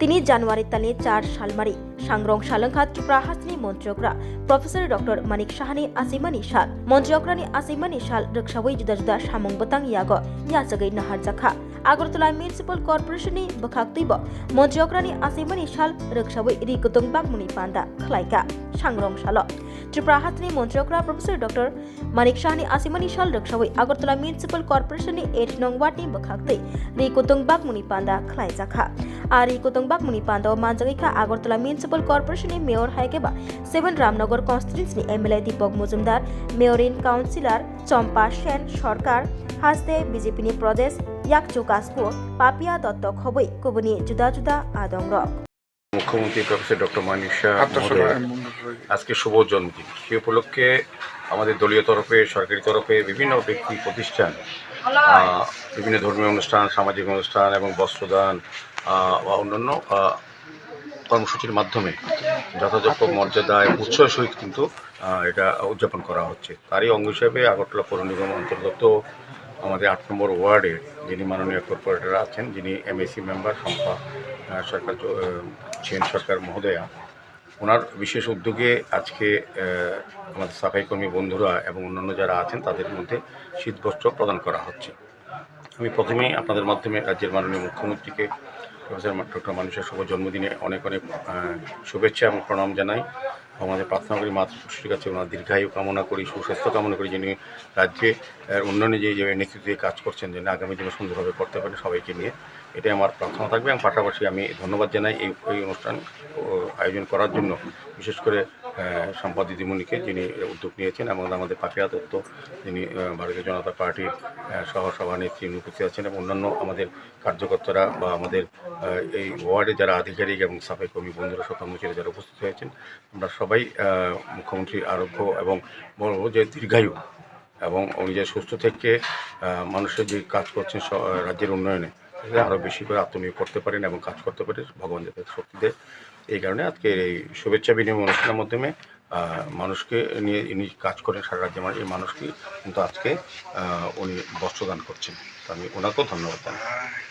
তিনি জানুয়ারি তালি 4 সালমারি सांग्रं सालंघात Tripura हासनि मन्त्रियग्रा professor doctor Manik साहानि आसिमानि साल मन्त्रियग्रानि आसिमानि साल रोखसावै जुदा जुदा सामं बतang यागो यासगै नहार जाखा आगरतला म्युनिसिपल कर्पोरेशननि बखाक्तैबो मन्त्रियग्रानि आसिमानि साल रोखसावै रिकुतुं बागमुनि पान्दा खलायका सांग्रं साल त्रिपुरा हासनि मन्त्रियग्रा प्रफेसर डॉक्टर मानिक साहानि आसिमानि साल रोखसावै आगरतला म्युनिसिपल कर्पोरेशननि 8 नं वार्डनि बखाक्तै रिकुतुं बागमुनि पान्दा खलाय जाखा आरि कुतुं बागमुनि पान्दा मानजागैखा आगरतला म्युनिसिपल कर्पोरेशननि मेयर हायकेबा 7 रामनगर कन्स्टिट्युएन्सिनि एमएलए दीपक मुजुमदार मेयर इन काउन्सिलर चम्पा सेन सरकार हासदे बीजेपीनि प्रदेश याकचु कासपु पापिया दत्त खबै कुबुनि जुदा जुदा आदंग मुख्यमंत्री प्रफेसर डॉक्टर मानिक शाह आज के शुभ जन्मदिन সেই উপলক্ষে আমাদের দলীয় তরফে সরকারি তরফে বিভিন্ন ব্যক্তি প্রতিষ্ঠান বিভিন্ন ধর্মীয় অনুষ্ঠান সামাজিক অনুষ্ঠান এবং বস্ত্রদান বা অন্যান্য কর্মসূচির মাধ্যমে যথাযোগ্য মর্যাদায় উৎসাহের সহিত কিন্তু এটা উদযাপন করা হচ্ছে। তারই অঙ্গ হিসেবে আগরতলা পৌর নিগম অন্তর্গত আমাদের 8 নম্বর ওয়ার্ডে যিনি মাননীয় কর্পোরেটর আছেন, যিনি এমএসি মেম্বার শম্পা সরকার সেন সরকার মহোদয়া, ওনার বিশেষ উদ্যোগে আজকে আমাদের সাফাই কর্মী বন্ধুরা এবং অন্যান্য যারা আছেন তাদের মধ্যে শীতবস্ত্র প্রদান করা হচ্ছে। আমি প্রথমেই আপনাদের মাধ্যমে রাজ্যের মাননীয় মুখ্যমন্ত্রীকে প্রফেসর ডক্টর মানিক শাহ শুভ জন্মদিনে অনেক অনেক শুভেচ্ছা এবং প্রণাম জানাই। আমাদের প্রার্থনা করি মাতৃপুরুষের কাছে ওনার দীর্ঘায়ু কামনা করি, সুস্বাস্থ্য কামনা করি, যিনি রাজ্যে উন্নয়নে যে নেতৃত্বে কাজ করছেন যেন আগামী দিনে সুন্দরভাবে করতে পারেন সবাইকে নিয়ে, এটাই আমার প্রার্থনা থাকবে। এবং পাশাপাশি আমি ধন্যবাদ জানাই এই অনুষ্ঠান আয়োজন করার জন্য বিশেষ করে সম্পদ দিদিমণিকে, যিনি উদ্যোগ নিয়েছেন, এবং আমাদের পাপিয়া দত্ত, যিনি ভারতীয় জনতা পার্টির সহসভানেত্রী উপস্থিত আছেন, এবং অন্যান্য আমাদের কার্যকর্তারা বা আমাদের এই ওয়ার্ডে যারা আধিকারিক এবং সাফাই কর্মী বন্ধুরা শতানুচীরা যারা উপস্থিত হয়েছেন, আমরা সবাই মুখ্যমন্ত্রীর আরোগ্য এবং বলব যে দীর্ঘায়ু এবং উনি যে সুস্থ থেকে মানুষের যে কাজ করছেন রাজ্যের উন্নয়নে আরও বেশি করে আত্মনিয়োগ করতে পারেন এবং কাজ করতে পারে, ভগবান যাতে শক্তি দেয়। এই কারণে আজকে এই শুভেচ্ছা বিনিময় অনুষ্ঠানের মাধ্যমে মানুষকে নিয়ে ইনি কাজ করেন সারা রাজ্যে, এই মানুষকে কিন্তু আজকে উনি বস্ত্রদান করছেন। আমি ওনাকেও ধন্যবাদ জানাই।